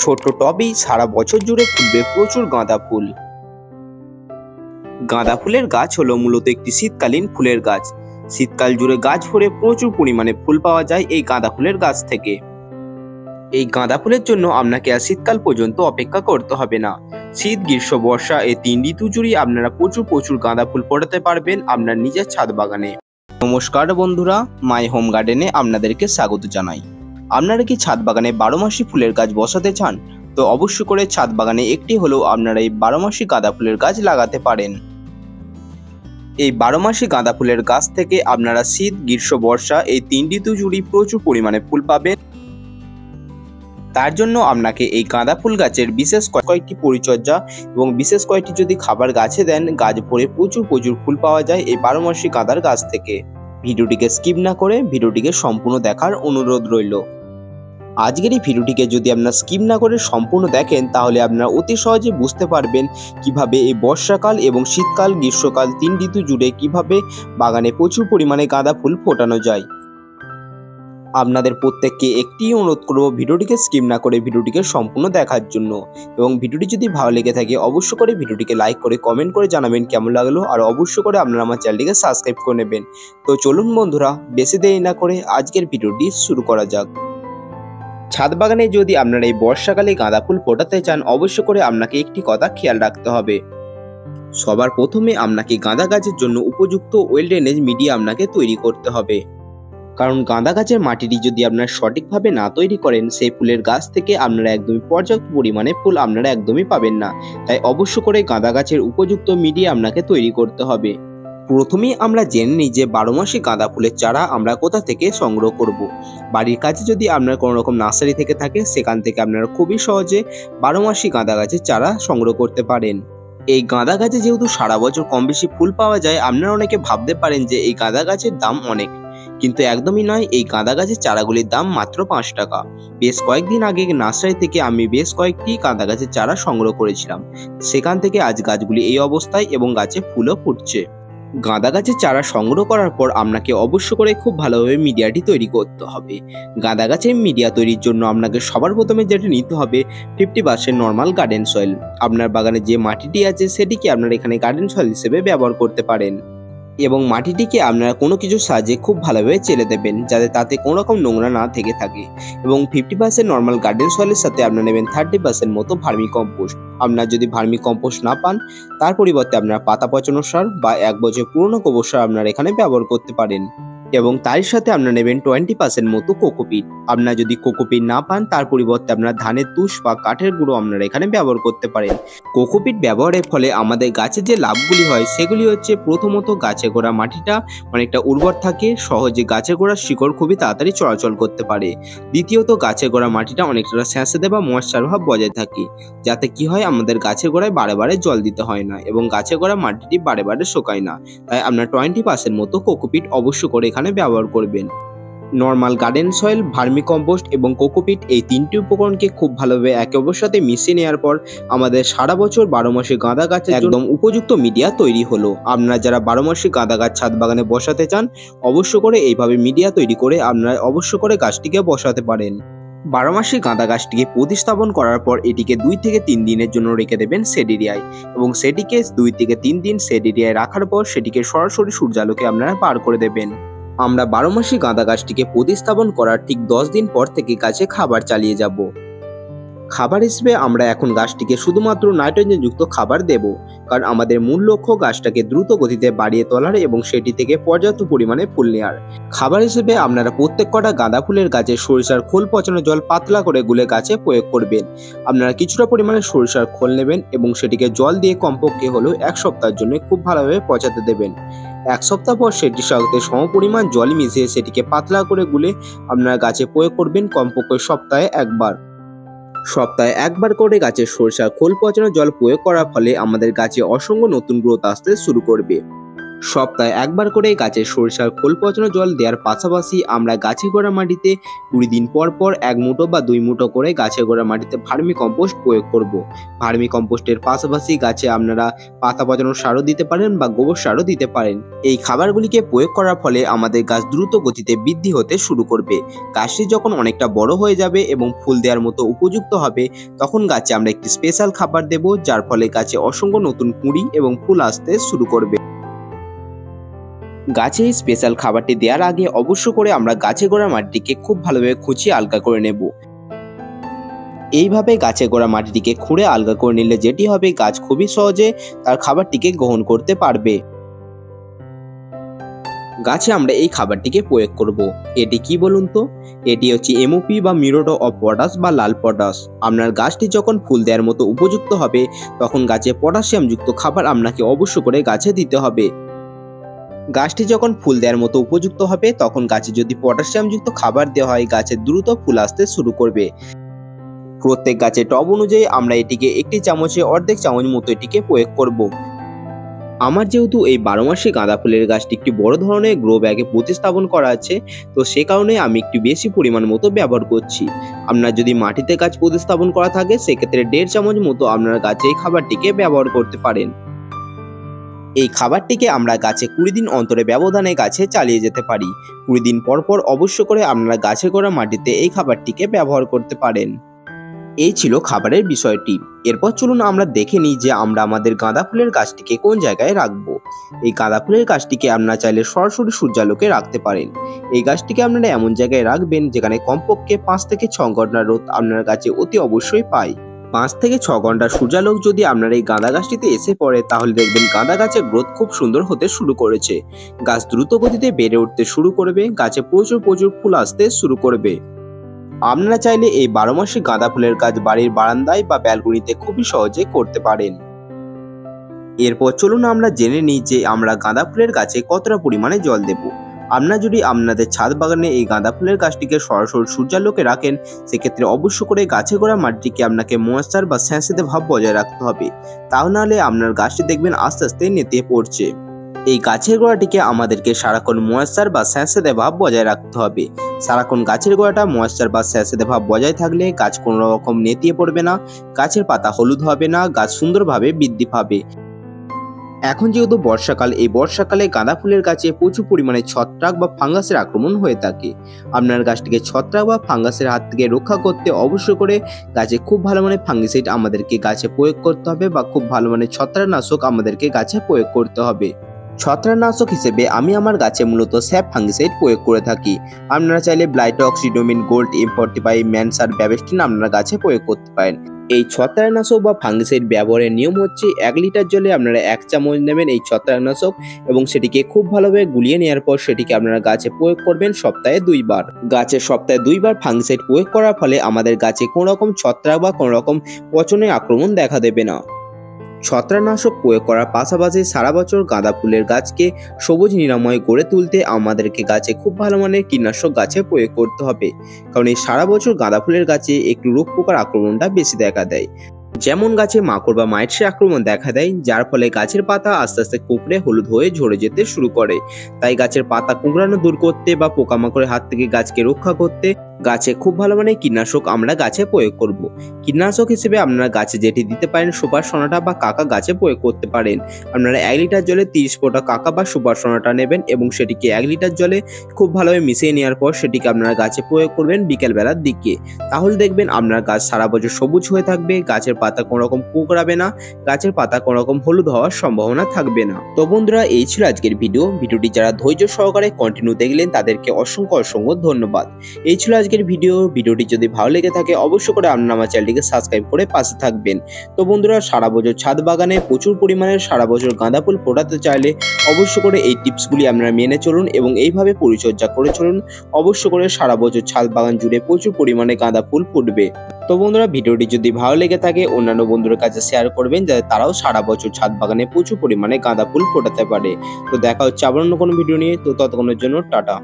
ছোট্ট টবেই সারা বছর জুড়ে ফুটবে প্রচুর গাঁদা ফুল। গাঁদা ফুলের গাছ হলো মূলত একটি শীতকালীন ফুলের গাছ। শীতকাল জুড়ে গাছ ভরে প্রচুর পরিমাণে ফুল পাওয়া যায় এই গাঁদা ফুলের গাছ থেকে। এই গাঁদা ফুলের জন্য আপনাকে আর শীতকাল পর্যন্ত অপেক্ষা করতে হবে না। শীত, গ্রীষ্ম, বর্ষা এই 3 ঋতু জুড়েই আপনারা প্রচুর গাঁদা ফুল ফোটাতে পারবেন আপনার নিজের ছাদ বাগানে। নমস্কার বন্ধুরা, মাই হোম গার্ডেনে আপনাদেরকে স্বাগত জানাই। আপনারা কি ছাদ বাগানে 12 মাসি ফুলের গাছ বসাতে চান? তো অবশ্যই করে ছাদ বাগানে একটি হলেও আপনারা এই 12 মাসি গাঁদা ফুলের গাছ লাগাতে পারেন। এই 12 মাসি গাঁদা ফুলের গাছ থেকে আপনারা শীত, গ্রীষ্ম, বর্ষা এই 3 ঋতু জুড়েই প্রচুর পরিমাণে ফুল পাবেন। তার জন্য আপনাকে এই গাঁদা ফুল গাছের বিশেষ কয়েকটি পরিচর্যা এবং বিশেষ কয়েকটি যদি খাবার গাছে দেন, গাছ ভরে প্রচুর ফুল পাওয়া যায় এই 12 মাসি গাঁদার গাছ থেকে। ভিডিওটিকে স্কিপ না করে ভিডিওটিকে সম্পূর্ণ দেখার অনুরোধ রইল। আজকের এই ভিডিওটিকে যদি আপনারা স্কিপ না করে সম্পূর্ণ দেখেন, তাহলে আপনারা অতি সহজে বুঝতে পারবেন কিভাবে এই বর্ষাকাল এবং শীতকাল, গ্রীষ্মকাল 3 ঋতু জুড়ে কিভাবে বাগানে প্রচুর পরিমাণে গাঁদা ফুল ফোটানো যায়। আপনাদের প্রত্যেককে একটি অনুরোধ করব, ভিডিওটিকে স্কিপ না করে ভিডিওটিকে সম্পূর্ণ দেখার জন্য। এবং ভিডিওটি যদি ভালো লেগে থাকে অবশ্যই করে ভিডিওটিকে লাইক করে কমেন্ট করে জানাবেন কেমন লাগলো, আর অবশ্যই করে আপনারা আমার চ্যানেলটিকে সাবস্ক্রাইব করে নেবেন। তো চলুন বন্ধুরা, বেশি দেরি না করে আজকের ভিডিওটি শুরু করা যাক। ছাদ বাগানে যদি আপনারা এই বর্ষাকালে গাঁদা ফুল ফোটাতে চান, অবশ্যই করে আপনাকে একটি কথা খেয়াল রাখতে হবে। সবার প্রথমে আপনাকে গাঁদা গাছের জন্য উপযুক্ত ওয়েল ড্রেনেজ মিডিয়া আপনাকে তৈরি করতে হবে। কারণ গাঁদা গাছের মাটিটি যদি আপনারা সঠিকভাবে না তৈরি করেন, সেই ফুলের গাছ থেকে আপনারা একদমই পর্যাপ্ত পরিমাণে ফুল আপনারা একদমই পাবেন না। তাই অবশ্য করে গাঁদা গাছের উপযুক্ত মিডিয়া আপনাকে তৈরি করতে হবে। প্রথমেই আমরা জেনে নিই যে 12 মাসি গাঁদা ফুলের চারা আমরা কোথা থেকে সংগ্রহ করব। বাড়ির কাছে যদি আপনার কোনো রকম নার্সারি থেকে থাকে, সেখান থেকে আপনারা খুবই সহজে 12 মাসি গাঁদা গাছের চারা সংগ্রহ করতে পারেন। এই গাঁদা গাছে যেহেতু সারা বছর কম বেশি ফুল পাওয়া যায়, আপনারা অনেকে ভাবতে পারেন যে এই গাঁদা গাছের দাম অনেক, কিন্তু একদমই নয়। এই গাঁদা গাছের চারাগুলির দাম মাত্র 5 টাকা। বেশ কয়েকদিন আগে নার্সারি থেকে আমি বেশ কয়েকটি গাঁদা গাছের চারা সংগ্রহ করেছিলাম। সেখান থেকে আজ গাছগুলি এই অবস্থায় এবং গাছে ফুলও ফুটছে। গাঁদা গাছের চারা সংগ্রহ করার পর আপনাকে অবশ্য করে খুব ভালোভাবে মিডিয়াটি তৈরি করতে হবে। গাঁদা গাছের মিডিয়া তৈরির জন্য আপনাকে সবার প্রথমে যেটা নিতে হবে 50% নর্মাল গার্ডেন সয়েল। আপনার বাগানে যে মাটিটি আছে সেটিকে আপনারা এখানে গার্ডেন সয়েল হিসেবে ব্যবহার করতে পারেন। এবং মাটিটিকে আপনারা কোনো কিছুর সাহায্যে খুব ভালোভাবে চেলে দেবেন, যাতে তাতে কোনো রকম নোংরা না থেকে থাকে। এবং 50% নর্মাল গার্ডেন সয়েলের সাথে আপনারা নেবেন 30% মতো ভার্মি কম্পোস্ট। আপনারা যদি ভার্মি কম্পোস্ট না পান, তার পরিবর্তে আপনারা পাতা পচানো সার বা 1 বছর পুরনো গোবর সার আপনারা এখানে ব্যবহার করতে পারেন। এবং তার সাথে আপনারা নেবেন 20% মতো কোকোপিট। আপনারা যদি কোকোপিট না পান, তার পরিবর্তে আপনারা ধানের তুষ বা কাঠের গুঁড়ো আপনারা এখানে ব্যবহার করতে পারেন। কোকোপিট ব্যবহারের ফলে আমাদের গাছের যে লাভগুলি হয় সেগুলি হচ্ছে, প্রথমত গাছের গোড়া মাটিটা অনেকটা উর্বর থাকে, সহজে গাছের গোড়ার শিকড় খুবই তাড়াতাড়ি চলাচল করতে পারে। দ্বিতীয়ত গাছের গোড়া মাটিটা অনেকটা স্যাঁতসেঁতে বা ময়েশ্চার ভাব বজায় থাকে, যাতে কি হয় আমাদের গাছের গোড়ায় বারে জল দিতে হয় না এবং গাছের গোড়া মাটিটি বারে শোকায় না। তাই আপনারা 20% মতো কোকোপিট অবশ্য করে এখানে ব্যবহার করবেন। Normal garden soil, vermi compost এবং কোকোপিট এই 3টি উপকরণকে খুব ভালোভাবে একে অপরের সাথে মিশিয়ে নেওয়ার পর আমাদের সারা বছর 12 মাসে গাঁদা গাছের একদম উপযুক্ত মিডিয়া তৈরি হলো। আপনারা যারা 12 মাসে গাঁদা গাছ ছাদ বাগানে বসাতে চান, অবশ্য করে এইভাবে মিডিয়া তৈরি করে আপনারা অবশ্য করে গাছটিকে বসাতে পারেন। 12 মাসে গাঁদা গাছটিকে প্রতিস্থাপন করার পর এটিকে 2 থেকে 3 দিনের জন্য রেখে দেবেন শেড এরিয়ায়। এবং সেটিকে 2 থেকে 3 দিন শেড এরিয়ায় রাখার পর সেটিকে সরাসরি সূর্যালোকে আপনারা পার করে দেবেন। আমরা 12 মাসি গাঁদা গাছটিকে প্রতিস্থাপন করার ঠিক 10 দিন পর থেকে গাছে খাবার চালিয়ে যাব। খাবার হিসেবে আমরা এখন গাছটিকে শুধুমাত্র নাইট্রোজেন যুক্ত খাবার দেব, কারণ আমাদের মূল লক্ষ্য গাছটাকে দ্রুত গতিতে বাড়িয়ে তোলার এবং সেটি থেকে পর্যাপ্ত পরিমাণে ফুল নেওয়ার। খাবার হিসেবে আপনারা প্রত্যেক কটা গাঁদা ফুলের গাছে সরিষার খোল পচানো জল পাতলা করে গুলে গাছে প্রয়োগ করবেন। আপনারা কিছুটা পরিমাণে সরিষার খোল নেবেন এবং সেটিকে জল দিয়ে কমপক্ষে হলেও 1 সপ্তাহের জন্য খুব ভালোভাবে পচাতে দেবেন। 1 সপ্তাহ পর সেটির সাথে সমপরিমাণ জল মিশিয়ে সেটিকে পাতলা করে গুলে আপনারা গাছে প্রয়োগ করবেন কমপক্ষে সপ্তাহে 1 বার। সপ্তাহে 1 বার করে গাছের সরিষার খোল পচানো জল প্রয়োগ করার ফলে আমাদের গাছে অসংখ্য নতুন গ্রোথ আসতে শুরু করবে। সপ্তাহে একবার করে গাছের সরিষার খোল পচানো জল দেওয়ার পাশাপাশি আমরা গাছের গোড়া মাটিতে 20 দিন পর পর 1 মুঠো বা 2 মুঠো করে গাছের গোড়া মাটিতে ভার্মি কম্পোস্ট প্রয়োগ করব। ভার্মি কম্পোস্টের পাশাপাশি গাছে আপনারা পাতা পচানোর সারও দিতে পারেন বা গোবর সারও দিতে পারেন। এই খাবারগুলিকে প্রয়োগ করার ফলে আমাদের গাছ দ্রুত গতিতে বৃদ্ধি হতে শুরু করবে। গাছটি যখন অনেকটা বড় হয়ে যাবে এবং ফুল দেওয়ার মতো উপযুক্ত হবে, তখন গাছে আমরা একটি স্পেশাল খাবার দেব, যার ফলে গাছে অসংখ্য নতুন কুঁড়ি এবং ফুল আসতে শুরু করবে। গাছে এই স্পেশাল খাবারটি দেওয়ার আগে অবশ্য করে আমরা গাছে গোড়া মাটিটিকে খুব ভালোভাবে খুঁচিয়ে আলগা করে নেব। এইভাবে গাছে গোড়া মাটিটিকে খুঁড়ে আলগা করে নিলে যেটি হবে, গাছ খুবই সহজে তার খাবারটিকে গ্রহণ করতে পারবে। গাছে আমরা এই খাবারটিকে প্রয়োগ করব। এটি কি বলুন তো? এটি হচ্ছে এমওপি বা মিউরেট অফ পটাশ বা লাল পটাশ। আপনার গাছটি যখন ফুল দেওয়ার মতো উপযুক্ত হবে, তখন গাছে পটাশিয়াম যুক্ত খাবার আপনাকে অবশ্য করে গাছে দিতে হবে। গাছটি যখন ফুল দেওয়ার মতো উপযুক্ত হবে, তখন গাছে যদি পটাশিয়াম যুক্ত খাবার দেওয়া হয়, গাছে দ্রুত ফুল আসতে শুরু করবে। প্রত্যেক গাছের টব অনুযায়ী আমরা এটিকে 1 চামচে অর্ধেক চামচ মতো এটিকে প্রয়োগ করব। আমার যেহেতু এই 12 মাসে গাঁদা ফুলের গাছটি একটি বড় ধরনের গ্রো ব্যাগে প্রতিস্থাপন করা আছে, তো সে কারণে আমি একটু বেশি পরিমাণ মতো ব্যবহার করছি। আপনার যদি মাটিতে গাছ প্রতিস্থাপন করা থাকে, সেক্ষেত্রে 1.5 চামচ মতো আপনার গাছে এই খাবারটিকে ব্যবহার করতে পারেন। এই খাবারটিকে আমরা গাছে 20 দিন অন্তরে ব্যবধানে গাছে চালিয়ে যেতে পারি। 20 দিন পর পর অবশ্য করে আপনারা গাছে গোড়া মাটিতে এই খাবারটিকে ব্যবহার করতে পারেন। এই ছিল খাবারের বিষয়টি। এরপর চলুন আমরা দেখে নিই যে আমরা আমাদের গাঁদা ফুলের গাছটিকে কোন জায়গায় রাখবো। এই গাঁদা ফুলের গাছটিকে আপনারা চাইলে সরাসরি সূর্যালোকে রাখতে পারেন। এই গাছটিকে আপনারা এমন জায়গায় রাখবেন যেখানে কমপক্ষে 5 থেকে 6 ঘন্টার রোদ আপনার গাছে অতি অবশ্যই পায়। 5 থেকে 6 ঘন্টা সূর্যালোক যদি আপনার এই গাঁদা গাছটিতে এসে পড়ে, তাহলে দেখবেন গাঁদা গাছের গ্রোথ খুব সুন্দর হতে শুরু করেছে। গাছ দ্রুত গতিতে বেড়ে উঠতে শুরু করবে, গাছে প্রচুর ফুল আসতে শুরু করবে। আপনারা চাইলে এই 12 মাসে গাঁদা ফুলের গাছ বাড়ির বারান্দায় বা ব্যালকনিতে খুবই সহজে করতে পারেন। এরপর চলুন আমরা জেনে নিই যে আমরা গাঁদা ফুলের গাছে কতটা পরিমাণে জল দেব। আপনারা যদি আপনাদের ছাদ বাগানে এই গাঁদা ফুলের গাছটিকে সরাসরি সূর্যালোকে রাখেন, সেক্ষেত্রে অবশ্য করে গাছে গোড়া মাটিটিকে আপনাকে ময়েশ্চার বা স্যাঁতসেঁতে ভাব বজায় রাখতে হবে। তাও নাহলে আপনার গাছটি দেখবেন আস্তে আস্তে নেতিয়ে পড়ছে। এই গাছের গোড়াটিকে আমাদেরকে সারাক্ষণ ময়েশ্চার বা স্যাঁতসেঁতে ভাব বজায় রাখতে হবে। সারাক্ষণ গাছের গোড়াটা ময়েশ্চার বা স্যাঁতসেঁতে ভাব বজায় থাকলে গাছ কোনো রকম নেতিয়ে পড়বে না, গাছের পাতা হলুদ হবে না, গাছ সুন্দরভাবে বৃদ্ধি পাবে। এখন যেহেতু বর্ষাকাল, এই বর্ষাকালে গাঁদা ফুলের গাছে প্রচুর পরিমাণে ছত্রাক বা ফাঙ্গাসের আক্রমণ হয়ে থাকে। আপনার গাছটিকে ছত্রাক বা ফাঙ্গাসের হাত থেকে রক্ষা করতে অবশ্য করে গাছে খুব ভালো মানের ফাঙ্গিসাইড আমাদেরকে গাছে প্রয়োগ করতে হবে, বা খুব ভালো মানের ছত্রাকনাশক আমাদেরকে গাছে প্রয়োগ করতে হবে। ছত্রাকনাশক হিসেবে আমি আমার গাছে মূলত স্যাপ ফাঙ্গিসাইড প্রয়োগ করে থাকি। আপনারা চাইলে ব্লাইটক্স, সিডোমিন গোল্ড, M45, ম্যানসার, ব্যাবেস্টিন আপনারা গাছে প্রয়োগ করতে পারেন। এই ছত্রাকনাশক বা ফাঙ্গিসাইড ব্যবহারের নিয়ম হচ্ছে 1 লিটার জলে আপনারা 1 চামচ নেবেন এই ছত্রাকনাশক, এবং সেটিকে খুব ভালোভাবে গুলিয়ে নেওয়ার পর সেটিকে আপনারা গাছে প্রয়োগ করবেন সপ্তাহে 2 বার। গাছে সপ্তাহে 2 বার ফাঙ্গিসাইড প্রয়োগ করার ফলে আমাদের গাছে কোনো রকম ছত্রাক বা কোনো রকম পচনের আক্রমণ দেখা দেবে না। ছত্রাকনাশক প্রয়োগ করার পাশাপাশি সারা বছর গাঁদা ফুলের গাছকে সবুজ নিরাময় করে তুলতে আমাদেরকে গাছে খুব ভালো মানের কীটনাশক গাছে প্রয়োগ করতে হবে, কারণ এই সারা বছর গাঁদা ফুলের গাছে একটু রোগ পোকার আক্রমণটা বেশি দেখা দেয়। যেমন গাছে মাকড় বা মাইটসের আক্রমণ দেখা দেয়, যার ফলে গাছের পাতা আস্তে আস্তে কুঁকড়ে হলুদ হয়ে ঝরে যেতে শুরু করে। তাই গাছের পাতা কুঁকড়ানো দূর করতে বা পোকামাকড়ের হাত থেকে গাছকে রক্ষা করতে গাছে খুব ভালো মানের কীটনাশক আমরা গাছে প্রয়োগ করব। কীটনাশক হিসেবে আপনারা গাছে যেটি দিতে পারেন, সুপার সোনাটা বা কাকা গাছে প্রয়োগ করতে পারেন। আপনারা 1 লিটার জলে 30 ফোঁটা কাকা বা সুপার সোনাটা নেবেন এবং সেটিকে 1 লিটার জলে খুব ভালোভাবে মিশিয়ে নেওয়ার পর সেটিকে আপনারা গাছে প্রয়োগ করবেন বিকেল বেলার দিকে। তাহলে দেখবেন আপনার গাছ সারা বছর সবুজ হয়ে থাকবে, গাছের পাতা কোনো রকম কুঁকড়াবে না, গাছের পাতা কোনো রকম হলুদ হওয়ার সম্ভাবনা থাকবে না। তো বন্ধুরা, এই ছিল আজকের ভিডিওটি যারা ধৈর্য সহকারে কন্টিনিউ দেখলেন তাদেরকে অসংখ্য ধন্যবাদ। এই ছিল আজকের ভিডিওটি যদি ভালো লেগে থাকে অবশ্য করে আপনারা আমার চ্যানেলটিকে সাবস্ক্রাইব করে পাশে থাকবেন। তো বন্ধুরা, সারা বছর ছাদ বাগানে প্রচুর পরিমাণে সারা বছর গাঁদা ফুল ফোটাতে চাইলে অবশ্য করে এই টিপসগুলি আপনারা মেনে চলুন এবং এইভাবে পরিচর্যা করে চলুন। অবশ্য করে সারা বছর ছাদ বাগান জুড়ে প্রচুর পরিমাণে গাঁদা ফুল ফুটবে। তো বন্ধুরা, ভিডিওটি যদি ভালো লেগে থাকে অন্যান্য বন্ধুদের কাছে শেয়ার করবেন, যাতে তারাও সারা বছর ছাদ বাগানে প্রচুর পরিমাণে গাঁদা ফুল ফোটাতে পারে। তো দেখা হচ্ছে আবার অন্য কোনো ভিডিও নিয়ে। তো ততক্ষণের জন্য টাটা।